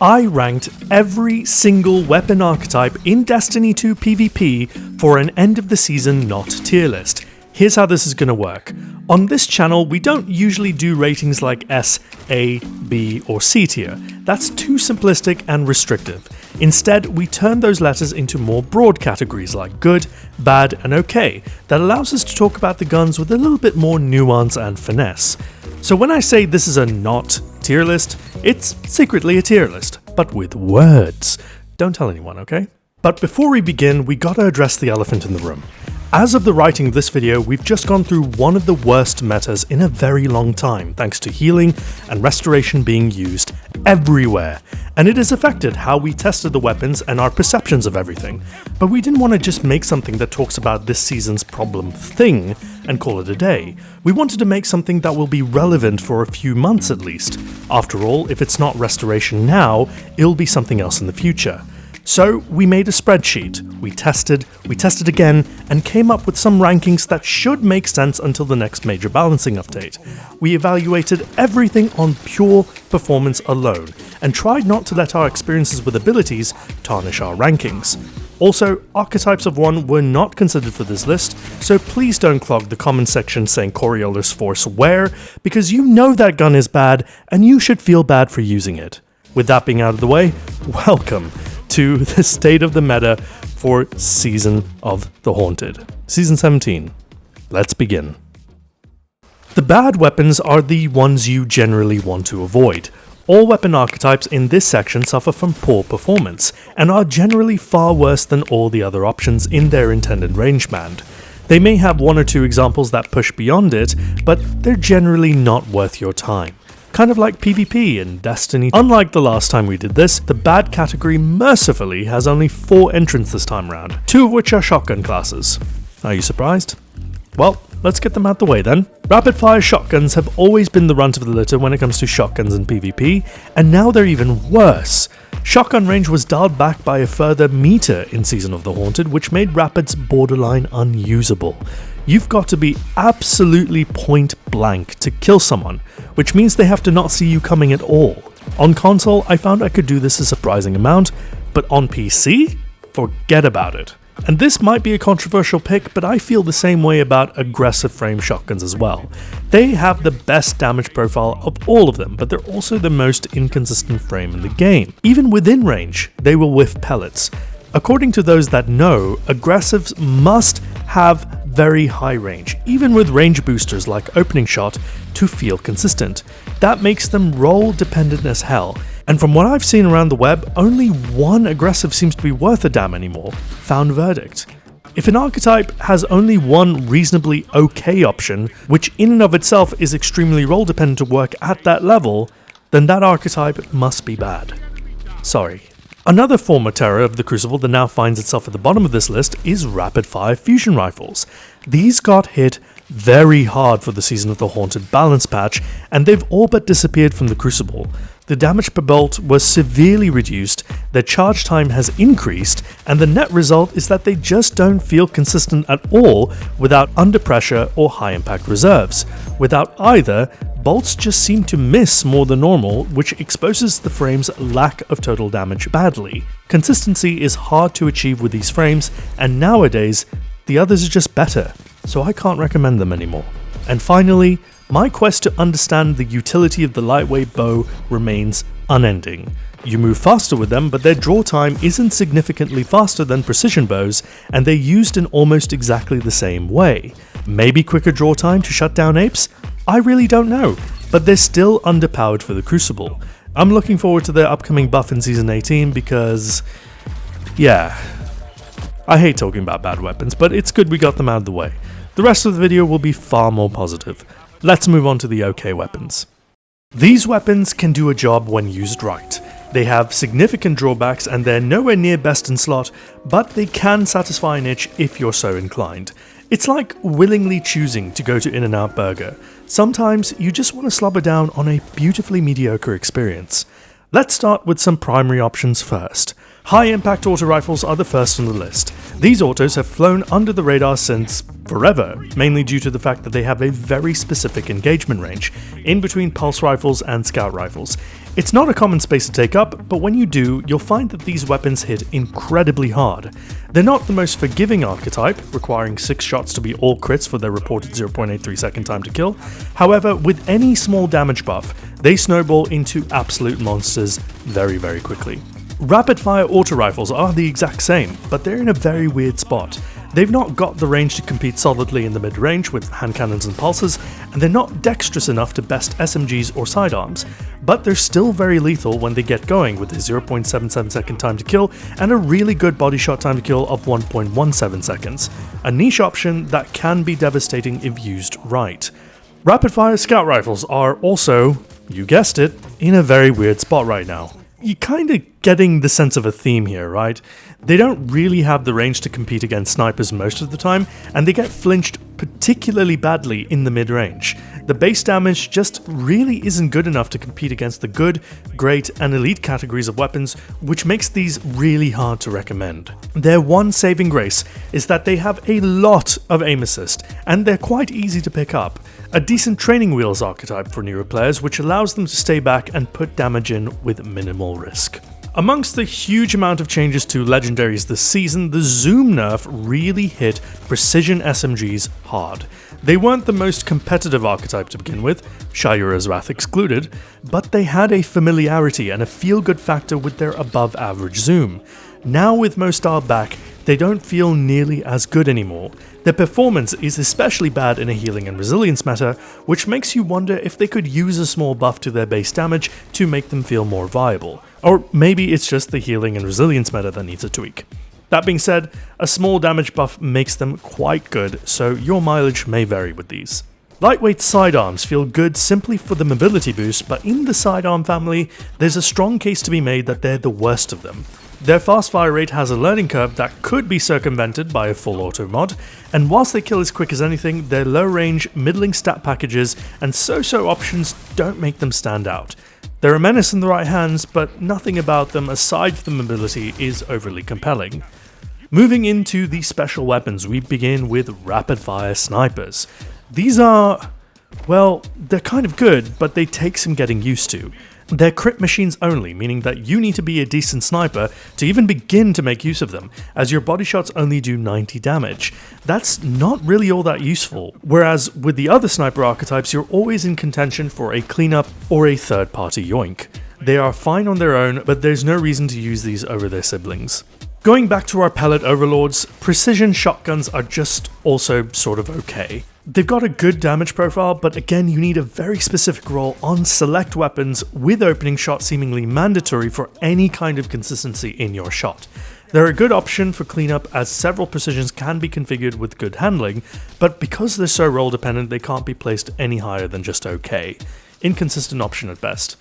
I ranked every single weapon archetype in Destiny 2 PvP for an end of the season not tier list. Here's how this is going to work. On this channel, we don't usually do ratings like S, A, B, or C tier. That's too simplistic and restrictive. Instead, we turn those letters into more broad categories like good, bad, and okay that allows us to talk about the guns with a little bit more nuance and finesse. So when I say this is a not tier list, it's secretly a tier list, but with words. Don't tell anyone, okay? But before we begin, we gotta address the elephant in the room. As of the writing of this video, we've just gone through one of the worst metas in a very long time, thanks to healing and restoration being used everywhere, and it has affected how we tested the weapons and our perceptions of everything. But we didn't want to just make something that talks about this season's problem thing and call it a day. We wanted to make something that will be relevant for a few months at least. After all, if it's not restoration now, it'll be something else in the future. So we made a spreadsheet, we tested again, and came up with some rankings that should make sense until the next major balancing update. We evaluated everything on pure performance alone, and tried not to let our experiences with abilities tarnish our rankings. Also, archetypes of 1 were not considered for this list, so please don't clog the comment section saying Coriolis Force where, because you know that gun is bad, and you should feel bad for using it. With that being out of the way, welcome to the state of the meta for Season of the Haunted. Season 17. Let's begin. The bad weapons are the ones you generally want to avoid. All weapon archetypes in this section suffer from poor performance, and are generally far worse than all the other options in their intended range band. They may have 1 or 2 examples that push beyond it, but they're generally not worth your time. Kind of like PvP in Destiny. Unlike the last time we did this, the bad category mercifully has only 4 entrants this time round, 2 of which are shotgun classes. Are you surprised? Well, let's get them out the way then. Rapid fire shotguns have always been the runt of the litter when it comes to shotguns in PvP, and now they're even worse. Shotgun range was dialed back by a further meter in Season of the Haunted, which made rapids borderline unusable. You've got to be absolutely point blank to kill someone, which means they have to not see you coming at all. On console, I found I could do this a surprising amount, but on PC? Forget about it. And this might be a controversial pick, but I feel the same way about aggressive frame shotguns as well. They have the best damage profile of all of them, but they're also the most inconsistent frame in the game. Even within range, they will whiff pellets. According to those that know, aggressives must have very high range, even with range boosters like opening shot, to feel consistent. That makes them roll dependent as hell, and from what I've seen around the web, only 1 aggressive seems to be worth a damn anymore. Found verdict. If an archetype has only 1 reasonably okay option, which in and of itself is extremely roll dependent to work at that level, then that archetype must be bad. Sorry. Another former terror of the Crucible that now finds itself at the bottom of this list is rapid-fire fusion rifles. These got hit very hard for the Season of the Haunted balance patch, and they've all but disappeared from the Crucible. The damage per bolt was severely reduced, their charge time has increased, and the net result is that they just don't feel consistent at all without under pressure or high impact reserves. Without either, bolts just seem to miss more than normal, which exposes the frame's lack of total damage badly. Consistency is hard to achieve with these frames, and nowadays, the others are just better, so I can't recommend them anymore. And finally, my quest to understand the utility of the lightweight bow remains unending. You move faster with them, but their draw time isn't significantly faster than precision bows, and they're used in almost exactly the same way. Maybe quicker draw time to shut down apes? I really don't know, but they're still underpowered for the Crucible. I'm looking forward to their upcoming buff in Season 18 because, yeah, I hate talking about bad weapons, but it's good we got them out of the way. The rest of the video will be far more positive. Let's move on to the okay weapons. These weapons can do a job when used right. They have significant drawbacks and they're nowhere near best in slot, but they can satisfy an itch if you're so inclined. It's like willingly choosing to go to In-N-Out Burger. Sometimes you just want to slobber down on a beautifully mediocre experience. Let's start with some primary options first. High-impact auto rifles are the first on the list. These autos have flown under the radar since forever, mainly due to the fact that they have a very specific engagement range, in between pulse rifles and scout rifles. It's not a common space to take up, but when you do, you'll find that these weapons hit incredibly hard. They're not the most forgiving archetype, requiring 6 shots to be all crits for their reported 0.83 second time to kill. However, with any small damage buff, they snowball into absolute monsters very quickly. Rapid-fire auto rifles are the exact same, but they're in a very weird spot. They've not got the range to compete solidly in the mid-range with hand cannons and pulsers, and they're not dexterous enough to best SMGs or sidearms, but they're still very lethal when they get going with a 0.77 second time to kill and a really good body shot time to kill of 1.17 seconds, a niche option that can be devastating if used right. Rapid-fire scout rifles are also, you guessed it, in a very weird spot right now. You're kinda getting the sense of a theme here, right? They don't really have the range to compete against snipers most of the time, and they get flinched particularly badly in the mid-range. The base damage just really isn't good enough to compete against the good, great, and elite categories of weapons, which makes these really hard to recommend. Their one saving grace is that they have a lot of aim assist, and they're quite easy to pick up. A decent training wheels archetype for newer players, which allows them to stay back and put damage in with minimal risk. Amongst the huge amount of changes to legendaries this season, the zoom nerf really hit precision SMGs hard. They weren't the most competitive archetype to begin with, Shayura's Wrath excluded, but they had a familiarity and a feel-good factor with their above-average zoom. Now with most dialed back, they don't feel nearly as good anymore. Their performance is especially bad in a healing and resilience meta, which makes you wonder if they could use a small buff to their base damage to make them feel more viable. Or maybe it's just the healing and resilience meta that needs a tweak. That being said, a small damage buff makes them quite good, so your mileage may vary with these. Lightweight sidearms feel good simply for the mobility boost, but in the sidearm family, there's a strong case to be made that they're the worst of them. Their fast fire rate has a learning curve that could be circumvented by a full auto mod, and whilst they kill as quick as anything, their low range, middling stat packages and so-so options don't make them stand out. They're a menace in the right hands, but nothing about them aside from the mobility is overly compelling. Moving into the special weapons, we begin with rapid fire snipers. These are, well, they're kind of good, but they take some getting used to. They're crit machines only, meaning that you need to be a decent sniper to even begin to make use of them, as your body shots only do 90 damage. That's not really all that useful, whereas with the other sniper archetypes you're always in contention for a cleanup or a third party yoink. They are fine on their own, but there's no reason to use these over their siblings. Going back to our pellet overlords, precision shotguns are just also sort of okay. They've got a good damage profile, but again you need a very specific role on select weapons with opening shot seemingly mandatory for any kind of consistency in your shot. They're a good option for cleanup as several precisions can be configured with good handling, but because they're so role dependent they can't be placed any higher than just okay. Inconsistent option at best.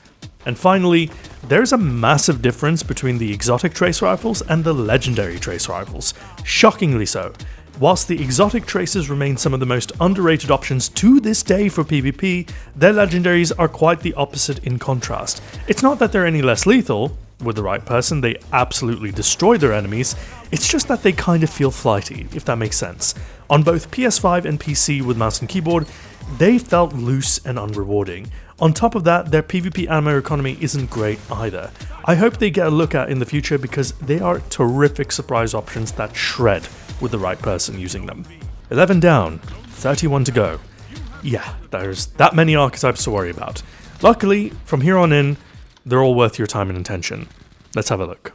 And finally, there's a massive difference between the exotic trace rifles and the legendary trace rifles. Shockingly so. Whilst the exotic traces remain some of the most underrated options to this day for PvP, their legendaries are quite the opposite in contrast. It's not that they're any less lethal. With the right person, they absolutely destroy their enemies. It's just that they kind of feel flighty, if that makes sense. On both PS5 and PC with mouse and keyboard, they felt loose and unrewarding. On top of that, their PvP ammo economy isn't great either. I hope they get a look at in the future because they are terrific surprise options that shred with the right person using them. 11 down, 31 to go. Yeah, there's that many archetypes to worry about. Luckily, from here on in, they're all worth your time and attention. Let's have a look.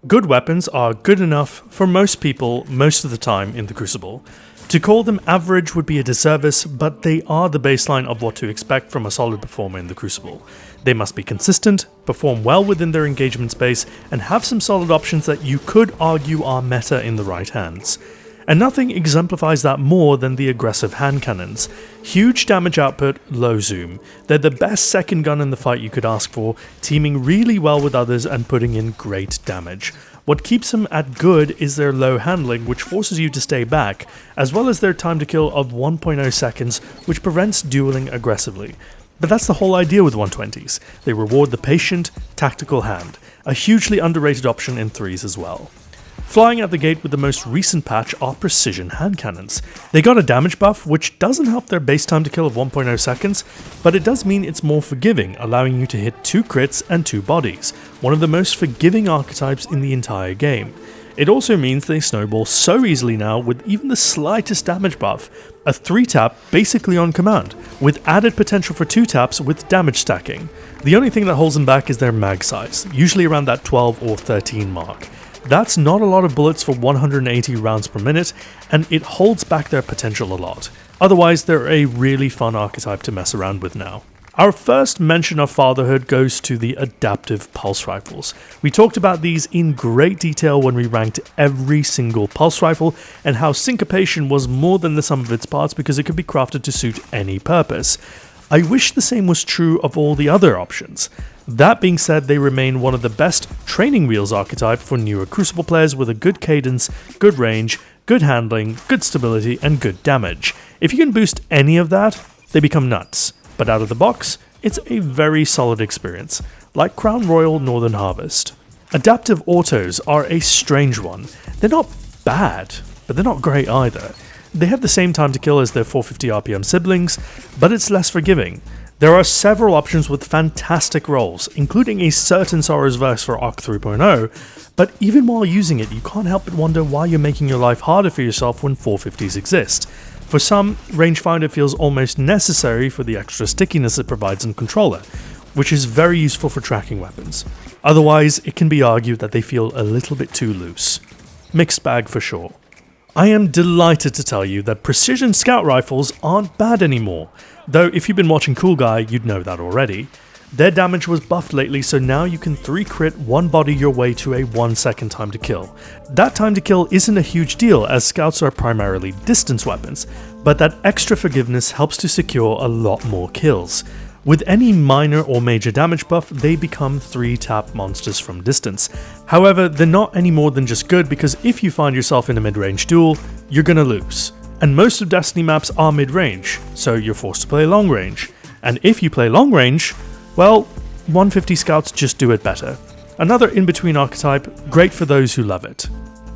Good weapons are good enough for most people most of the time in the Crucible. To call them average would be a disservice, but they are the baseline of what to expect from a solid performer in the Crucible. They must be consistent, perform well within their engagement space, and have some solid options that you could argue are meta in the right hands. And nothing exemplifies that more than the aggressive hand cannons. Huge damage output, low zoom. They're the best second gun in the fight you could ask for, teaming really well with others and putting in great damage. What keeps them at good is their low handling, which forces you to stay back, as well as their time to kill of 1.0 seconds, which prevents dueling aggressively. But that's the whole idea with 120s. They reward the patient, tactical hand, a hugely underrated option in 3s as well. Flying out the gate with the most recent patch are precision hand cannons. They got a damage buff, which doesn't help their base time to kill of 1.0 seconds, but it does mean it's more forgiving, allowing you to hit 2 crits and 2 bodies, one of the most forgiving archetypes in the entire game. It also means they snowball so easily now with even the slightest damage buff, a 3-tap basically on command, with added potential for 2 taps with damage stacking. The only thing that holds them back is their mag size, usually around that 12 or 13 mark. That's not a lot of bullets for 180 rounds per minute, and it holds back their potential a lot. Otherwise, they're a really fun archetype to mess around with now. Our first mention of fatherhood goes to the adaptive pulse rifles. We talked about these in great detail when we ranked every single pulse rifle, and how syncopation was more than the sum of its parts because it could be crafted to suit any purpose. I wish the same was true of all the other options. That being said, they remain one of the best training wheels archetype for newer Crucible players with a good cadence, good range, good handling, good stability, and good damage. If you can boost any of that, they become nuts. But out of the box, it's a very solid experience, like Crown Royal Northern Harvest. Adaptive autos are a strange one. They're not bad, but they're not great either. They have the same time to kill as their 450 RPM siblings, but it's less forgiving. There are several options with fantastic rolls, including a certain Sorrow's Verse for ARC 3.0, but even while using it, you can't help but wonder why you're making your life harder for yourself when 450s exist. For some, Rangefinder feels almost necessary for the extra stickiness it provides on controller, which is very useful for tracking weapons. Otherwise, it can be argued that they feel a little bit too loose. Mixed bag for sure. I am delighted to tell you that precision scout rifles aren't bad anymore, though if you've been watching Cool Guy, you'd know that already. Their damage was buffed lately, so now you can 3 crit 1 body your way to a 1 second time to kill. That time to kill isn't a huge deal as scouts are primarily distance weapons, but that extra forgiveness helps to secure a lot more kills. With any minor or major damage buff, they become 3-tap monsters from distance. However, they're not any more than just good because if you find yourself in a mid-range duel, you're gonna lose. And most of Destiny maps are mid-range, so you're forced to play long range. And if you play long range, well, 150 scouts just do it better. Another in-between archetype, great for those who love it.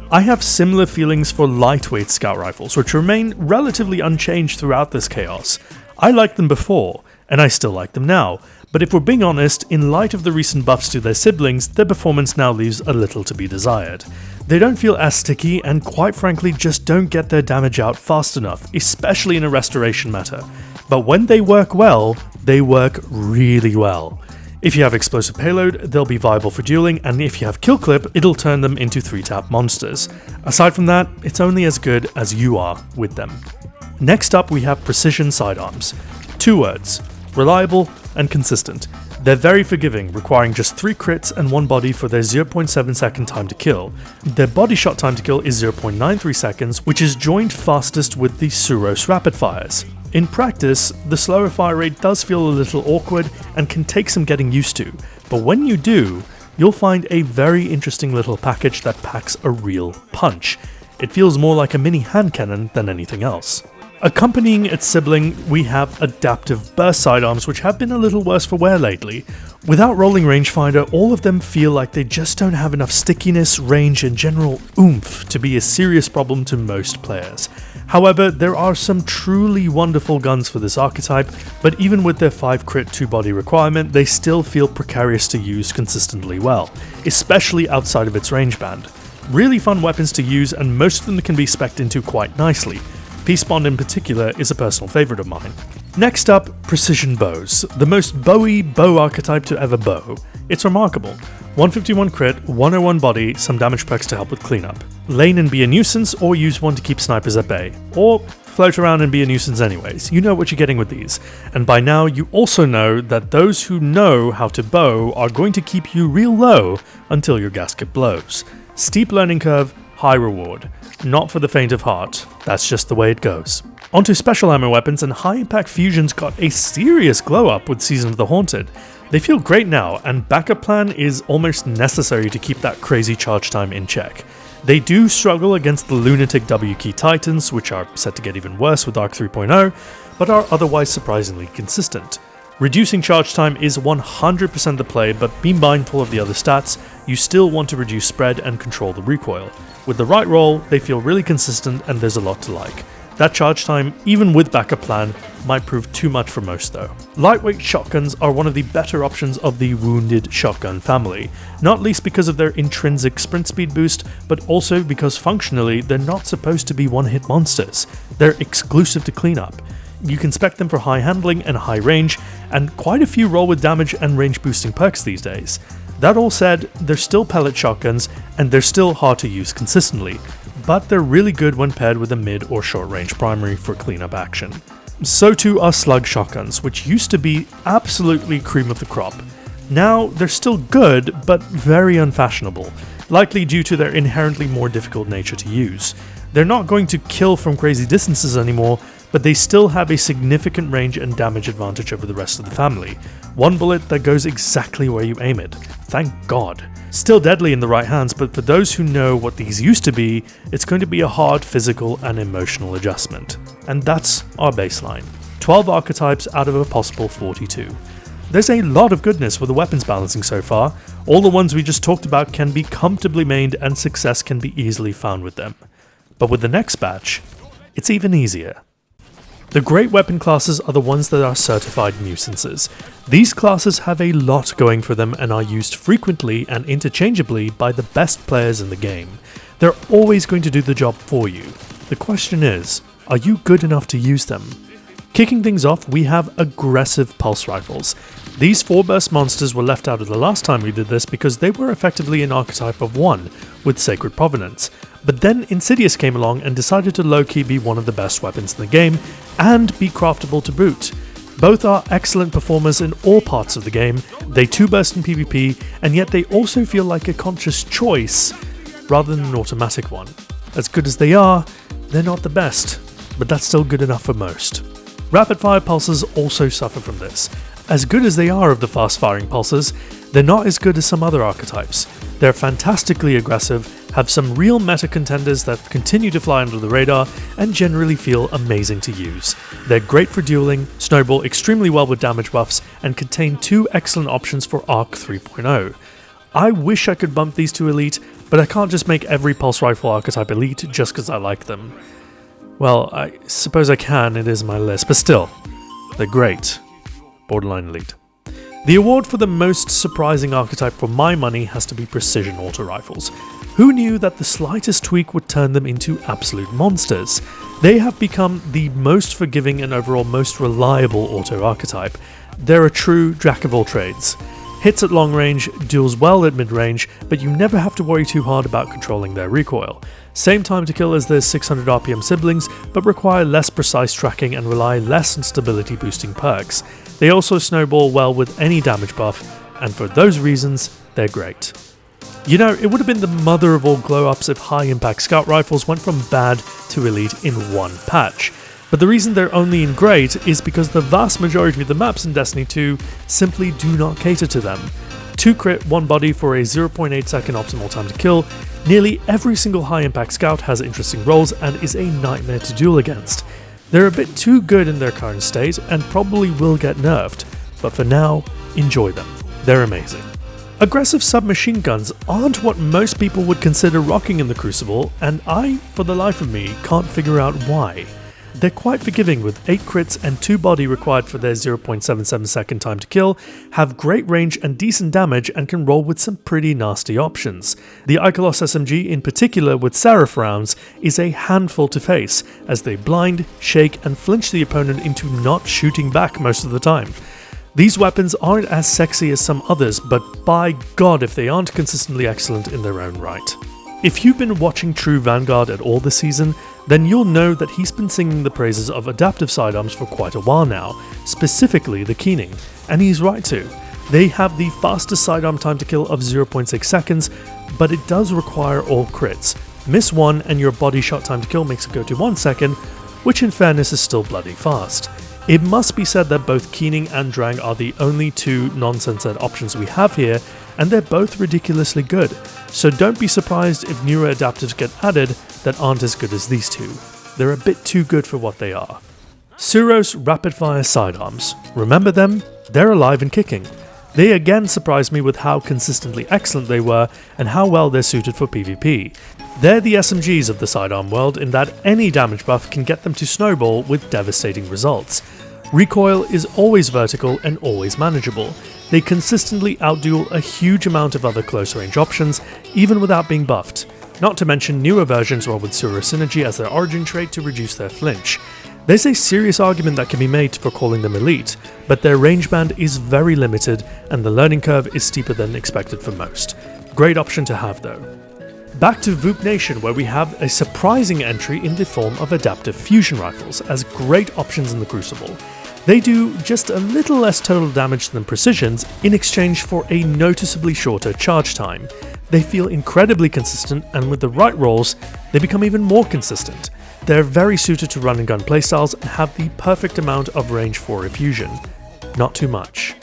I have similar feelings for lightweight scout rifles, which remain relatively unchanged throughout this chaos. I liked them before, and I still like them now, but if we're being honest, in light of the recent buffs to their siblings, their performance now leaves a little to be desired. They don't feel as sticky and quite frankly just don't get their damage out fast enough, especially in a restoration meta. But when they work well, they work really well. If you have explosive payload, they'll be viable for dueling, and if you have kill clip, it'll turn them into 3-tap monsters. Aside from that, it's only as good as you are with them. Next up we have precision sidearms. 2 words. Reliable and consistent. They're very forgiving, requiring just 3 crits and 1 body for their 0.7 second time to kill. Their body shot time to kill is 0.93 seconds, which is joined fastest with the Suros rapid fires. In practice, the slower fire rate does feel a little awkward and can take some getting used to, but when you do, you'll find a very interesting little package that packs a real punch. It feels more like a mini hand cannon than anything else. Accompanying its sibling, we have adaptive burst sidearms, which have been a little worse for wear lately. Without rolling rangefinder, all of them feel like they just don't have enough stickiness, range, and general oomph to be a serious problem to most players. However, there are some truly wonderful guns for this archetype, but even with their 5 crit 2 body requirement, they still feel precarious to use consistently well, especially outside of its range band. Really fun weapons to use, and most of them can be spec'd into quite nicely. Peace Bond in particular is a personal favourite of mine. Next up, precision bows, the most bowy bow archetype to ever bow. It's remarkable. 151 crit, 101 body, some damage perks to help with cleanup. Lane and be a nuisance, or use one to keep snipers at bay. Or float around and be a nuisance anyways. You know what you're getting with these. And by now you also know that those who know how to bow are going to keep you real low until your gasket blows. Steep learning curve, high reward. Not for the faint of heart, that's just the way it goes. Onto special ammo weapons, and high impact fusions got a serious glow up with Season of the Haunted. They feel great now, and backup plan is almost necessary to keep that crazy charge time in check. They do struggle against the lunatic W key titans, which are set to get even worse with ARC 3.0, but are otherwise surprisingly consistent. Reducing charge time is 100% the play, but be mindful of the other stats. You still want to reduce spread and control the recoil. With the right roll, they feel really consistent and there's a lot to like. That charge time, even with backup plan, might prove too much for most though. Lightweight shotguns are one of the better options of the wounded shotgun family, not least because of their intrinsic sprint speed boost, but also because functionally they're not supposed to be one-hit monsters. They're exclusive to cleanup. You can spec them for high handling and high range, and quite a few roll with damage and range boosting perks these days. That all said, they're still pellet shotguns, and they're still hard to use consistently, but they're really good when paired with a mid or short range primary for cleanup action. So too are slug shotguns, which used to be absolutely cream of the crop. Now they're still good, but very unfashionable, likely due to their inherently more difficult nature to use. They're not going to kill from crazy distances anymore, but they still have a significant range and damage advantage over the rest of the family. One bullet that goes exactly where you aim it. Thank God. Still deadly in the right hands, but for those who know what these used to be, it's going to be a hard physical and emotional adjustment. And that's our baseline. 12 archetypes out of a possible 42. There's a lot of goodness with the weapons balancing so far. All the ones we just talked about can be comfortably mained and success can be easily found with them. But with the next batch, it's even easier. The great weapon classes are the ones that are certified nuisances. These classes have a lot going for them and are used frequently and interchangeably by the best players in the game. They're always going to do the job for you. The question is, are you good enough to use them? Kicking things off, we have aggressive pulse rifles. These 4-burst monsters were left out of the last time we did this because they were effectively an archetype of 1, with Sacred Provenance. But then Insidious came along and decided to low-key be one of the best weapons in the game, and be craftable to boot. Both are excellent performers in all parts of the game, they 2-burst in PvP, and yet they also feel like a conscious choice, rather than an automatic one. As good as they are, they're not the best, but that's still good enough for most. Rapid-fire pulses also suffer from this. As good as they are of the fast-firing pulses, they're not as good as some other archetypes. They're fantastically aggressive, have some real meta contenders that continue to fly under the radar, and generally feel amazing to use. They're great for dueling, snowball extremely well with damage buffs, and contain 2 excellent options for Arc 3.0. I wish I could bump these to Elite, but I can't just make every pulse rifle archetype Elite just because I like them. Well, I suppose I can, it is my list, but still, they're great. Borderline Elite. The award for the most surprising archetype for my money has to be Precision Auto Rifles. Who knew that the slightest tweak would turn them into absolute monsters? They have become the most forgiving and overall most reliable auto archetype. They're a true jack of all trades. Hits at long range, duels well at mid range, but you never have to worry too hard about controlling their recoil. Same time to kill as their 600 RPM siblings, but require less precise tracking and rely less on stability boosting perks. They also snowball well with any damage buff, and for those reasons, they're great. You know, it would have been the mother of all glow-ups if high-impact scout rifles went from bad to elite in one patch. But the reason they're only in great is because the vast majority of the maps in Destiny 2 simply do not cater to them. 2 crit, 1 body for a 0.8 second optimal time to kill, nearly every single high-impact scout has interesting rolls and is a nightmare to duel against. They're a bit too good in their current state and probably will get nerfed, but for now, enjoy them. They're amazing. Aggressive submachine guns aren't what most people would consider rocking in the Crucible, and I, for the life of me, can't figure out why. They're quite forgiving with 8 crits and 2 body required for their 0.77 second time to kill, have great range and decent damage, and can roll with some pretty nasty options. The Ikelos SMG in particular with Seraph rounds is a handful to face, as they blind, shake and flinch the opponent into not shooting back most of the time. These weapons aren't as sexy as some others, but by God if they aren't consistently excellent in their own right. If you've been watching True Vanguard at all this season, then you'll know that he's been singing the praises of adaptive sidearms for quite a while now, specifically the Keening, and he's right to. They have the fastest sidearm time to kill of 0.6 seconds, but it does require all crits. Miss one and your body shot time to kill makes it go to 1 second, which in fairness is still bloody fast. It must be said that both Keening and Drang are the only 2 non-censored options we have here, and they're both ridiculously good, so don't be surprised if newer adaptives get added that aren't as good as these 2. They're a bit too good for what they are. Suros rapid-fire sidearms. Remember them? They're alive and kicking. They again surprised me with how consistently excellent they were and how well they're suited for PvP. They're the SMGs of the sidearm world in that any damage buff can get them to snowball with devastating results. Recoil is always vertical and always manageable. They consistently outduel a huge amount of other close range options, even without being buffed. Not to mention newer versions roll with Suro Synergy as their origin trait to reduce their flinch. There's a serious argument that can be made for calling them elite, but their range band is very limited and the learning curve is steeper than expected for most. Great option to have though. Back to Vuk Nation, where we have a surprising entry in the form of adaptive fusion rifles as great options in the Crucible. They do just a little less total damage than Precisions in exchange for a noticeably shorter charge time. They feel incredibly consistent, and with the right rolls, they become even more consistent. They're very suited to run and gun playstyles and have the perfect amount of range for a fusion. Not too much.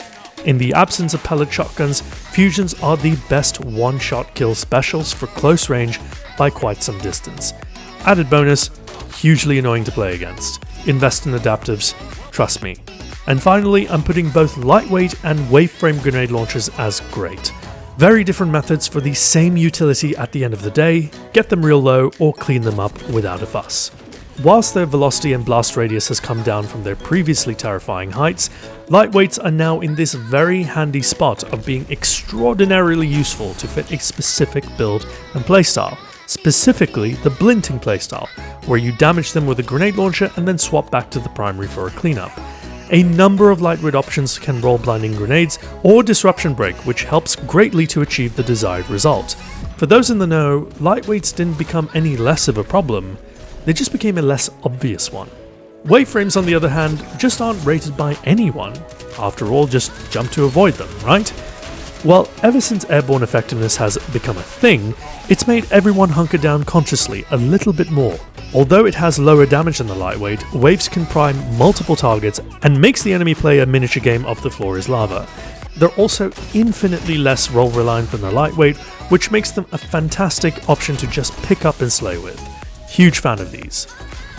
In the absence of pellet shotguns, fusions are the best one-shot kill specials for close range by quite some distance. Added bonus, hugely annoying to play against. Invest in adaptives, trust me. And finally, I'm putting both lightweight and waveframe grenade launchers as great. Very different methods for the same utility at the end of the day, get them real low or clean them up without a fuss. Whilst their velocity and blast radius has come down from their previously terrifying heights, lightweights are now in this very handy spot of being extraordinarily useful to fit a specific build and playstyle, specifically the blinting playstyle, where you damage them with a grenade launcher and then swap back to the primary for a cleanup. A number of lightweight options can roll blinding grenades or disruption break, which helps greatly to achieve the desired result. For those in the know, lightweights didn't become any less of a problem, they just became a less obvious one. Waveframes, on the other hand, just aren't rated by anyone. After all, just jump to avoid them, right? Well, ever since airborne effectiveness has become a thing, it's made everyone hunker down consciously a little bit more. Although it has lower damage than the lightweight, waves can prime multiple targets and makes the enemy play a miniature game of the floor is lava. They're also infinitely less roll reliant than the lightweight, which makes them a fantastic option to just pick up and slay with. Huge fan of these.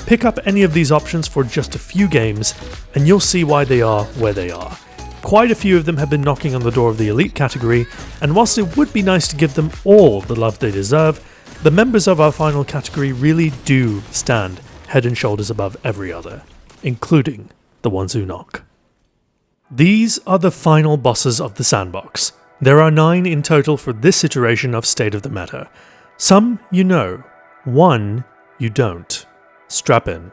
Pick up any of these options for just a few games and you'll see why they are where they are. Quite a few of them have been knocking on the door of the elite category, and whilst it would be nice to give them all the love they deserve, the members of our final category really do stand head and shoulders above every other, including the ones who knock. These are the final bosses of the sandbox. There are 9 in total for this iteration of State of the Meta. Some you know, one you don't. Strap in.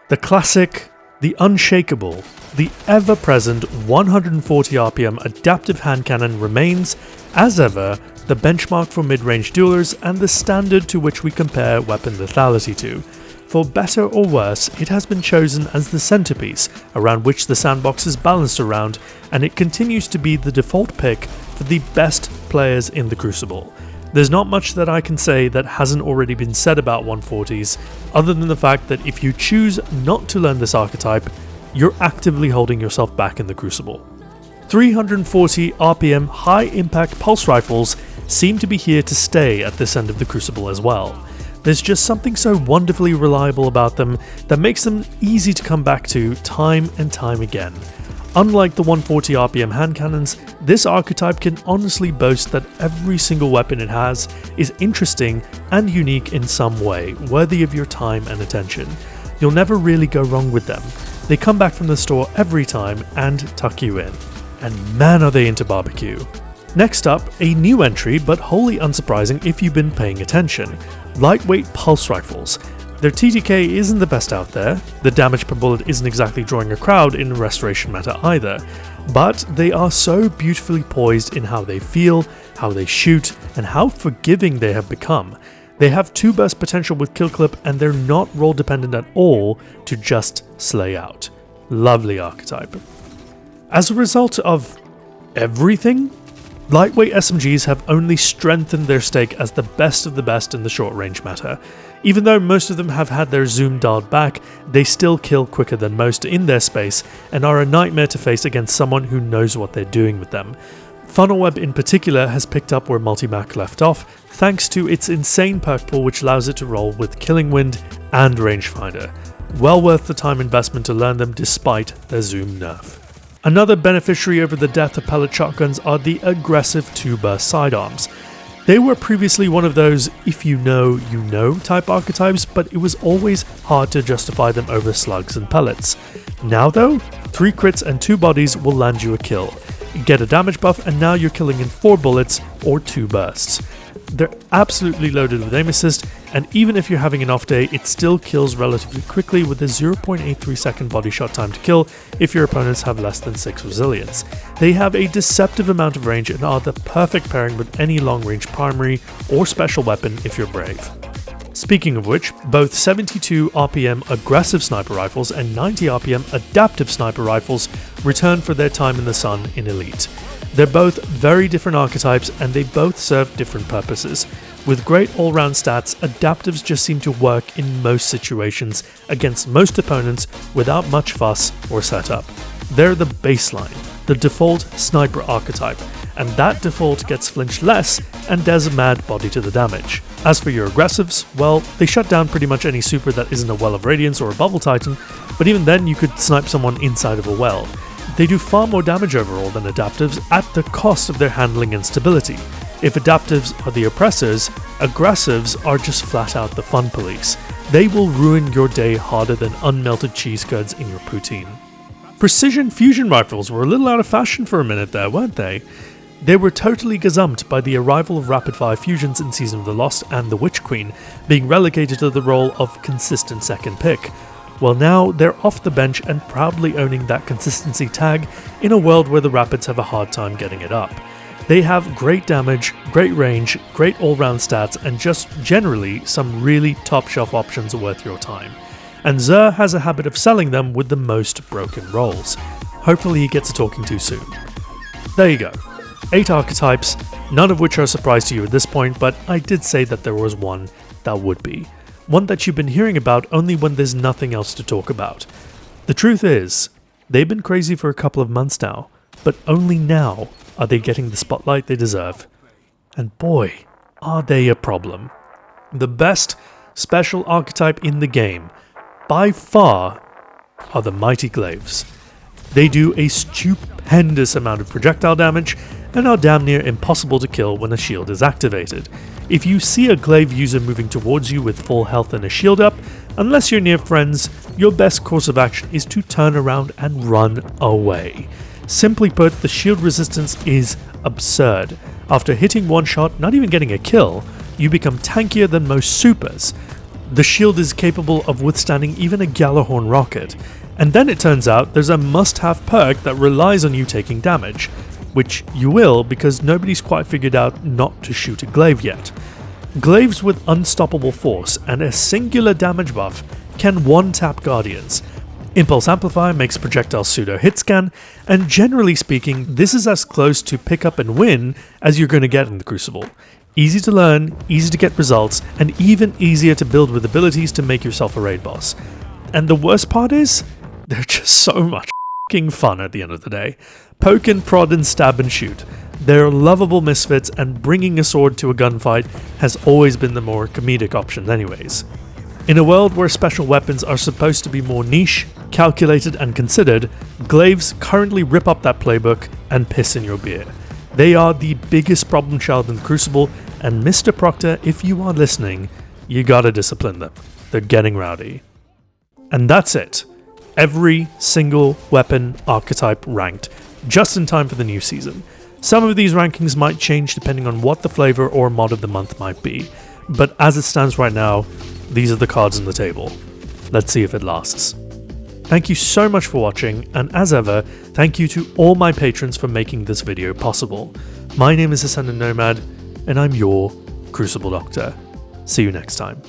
The classic, the unshakable, the ever-present 140 RPM adaptive hand cannon remains, as ever, the benchmark for mid-range duelers and the standard to which we compare weapon lethality to. For better or worse, it has been chosen as the centerpiece around which the sandbox is balanced around, and it continues to be the default pick for the best players in the Crucible. There's not much that I can say that hasn't already been said about 140s, other than the fact that if you choose not to learn this archetype, you're actively holding yourself back in the Crucible. 340 RPM high-impact pulse rifles seem to be here to stay at this end of the Crucible as well. There's just something so wonderfully reliable about them that makes them easy to come back to time and time again. Unlike the 140 RPM hand cannons, this archetype can honestly boast that every single weapon it has is interesting and unique in some way, worthy of your time and attention. You'll never really go wrong with them. They come back from the store every time and tuck you in. And man are they into barbecue. Next up, a new entry but wholly unsurprising if you've been paying attention. Lightweight pulse rifles. Their TTK isn't the best out there, the damage per bullet isn't exactly drawing a crowd in Restoration meta either, but they are so beautifully poised in how they feel, how they shoot, and how forgiving they have become. They have 2 burst potential with kill clip and they're not roll dependent at all to just slay out. Lovely archetype. As a result of everything, lightweight SMGs have only strengthened their stake as the best of the best in the short range meta. Even though most of them have had their zoom dialed back, they still kill quicker than most in their space and are a nightmare to face against someone who knows what they're doing with them. Funnelweb in particular has picked up where Multimac left off, thanks to its insane perk pool which allows it to roll with Killing Wind and Rangefinder. well worth the time investment to learn them despite their zoom nerf. Another beneficiary over the death of pellet shotguns are the aggressive 2-burst sidearms. They were previously one of those if you know type archetypes, but it was always hard to justify them over slugs and pellets. Now though, 3 crits and 2 bodies will land you a kill. Get a damage buff and now you're killing in 4 bullets or 2 bursts. They're absolutely loaded with aim assist, and even if you're having an off day, it still kills relatively quickly with a 0.83 second body shot time to kill if your opponents have less than 6 resilience. They have a deceptive amount of range and are the perfect pairing with any long range primary or special weapon if you're brave. Speaking of which, both 72 RPM aggressive sniper rifles and 90 RPM adaptive sniper rifles return for their time in the sun in Elite. They're both very different archetypes and they both serve different purposes. With great all-round stats, adaptives just seem to work in most situations against most opponents without much fuss or setup. They're the baseline, the default sniper archetype, and that default gets flinched less and does a mad body to the damage. As for your aggressives, well, they shut down pretty much any super that isn't a Well of Radiance or a Bubble Titan, but even then you could snipe someone inside of a well. They do far more damage overall than adaptives at the cost of their handling and stability. If adaptives are the oppressors, aggressives are just flat out the fun police. They will ruin your day harder than unmelted cheese curds in your poutine. Precision fusion rifles were a little out of fashion for a minute there, weren't they? They were totally gazumped by the arrival of rapid-fire fusions in Season of the Lost and the Witch Queen, being relegated to the role of consistent second pick. Well, now they're off the bench and proudly owning that consistency tag in a world where the Rapids have a hard time getting it up. They have great damage, great range, great all-round stats, and just generally some really top-shelf options worth your time. And Xur has a habit of selling them with the most broken rolls. Hopefully he gets a talking to soon. There you go. 8 archetypes, none of which are a surprise to you at this point, but I did say that there was one that would be. One that you've been hearing about only when there's nothing else to talk about. The truth is, they've been crazy for a couple of months now, but only now are they getting the spotlight they deserve. And boy, are they a problem. The best special archetype in the game, by far, are the Mighty Glaives. They do a stupendous amount of projectile damage and are damn near impossible to kill when a shield is activated. If you see a glaive user moving towards you with full health and a shield up, unless you're near friends, your best course of action is to turn around and run away. Simply put, the shield resistance is absurd. After hitting one shot, not even getting a kill, you become tankier than most supers. The shield is capable of withstanding even a Gjallarhorn rocket. And then it turns out there's a must-have perk that relies on you taking damage, which you will because nobody's quite figured out not to shoot a glaive yet. Glaives with unstoppable force and a singular damage buff can one-tap Guardians. Impulse Amplifier makes projectile pseudo hit scan, and generally speaking, this is as close to pick up and win as you're going to get in the Crucible. Easy to learn, easy to get results, and even easier to build with abilities to make yourself a raid boss. And the worst part is, they're just so much f***ing fun at the end of the day. Poke and prod and stab and shoot. They're lovable misfits, and bringing a sword to a gunfight has always been the more comedic option anyways. In a world where special weapons are supposed to be more niche, calculated and considered, glaives currently rip up that playbook and piss in your beer. They are the biggest problem child in the Crucible, and Mr. Proctor, if you are listening, you gotta discipline them. They're getting rowdy. And that's it. Every single weapon archetype ranked, just in time for the new season. Some of these rankings might change depending on what the flavor or mod of the month might be, but as it stands right now, these are the cards on the table. Let's see if it lasts. Thank you so much for watching, and as ever, thank you to all my patrons for making this video possible. My name is Ascendant Nomad, and I'm your Crucible Doctor. See you next time.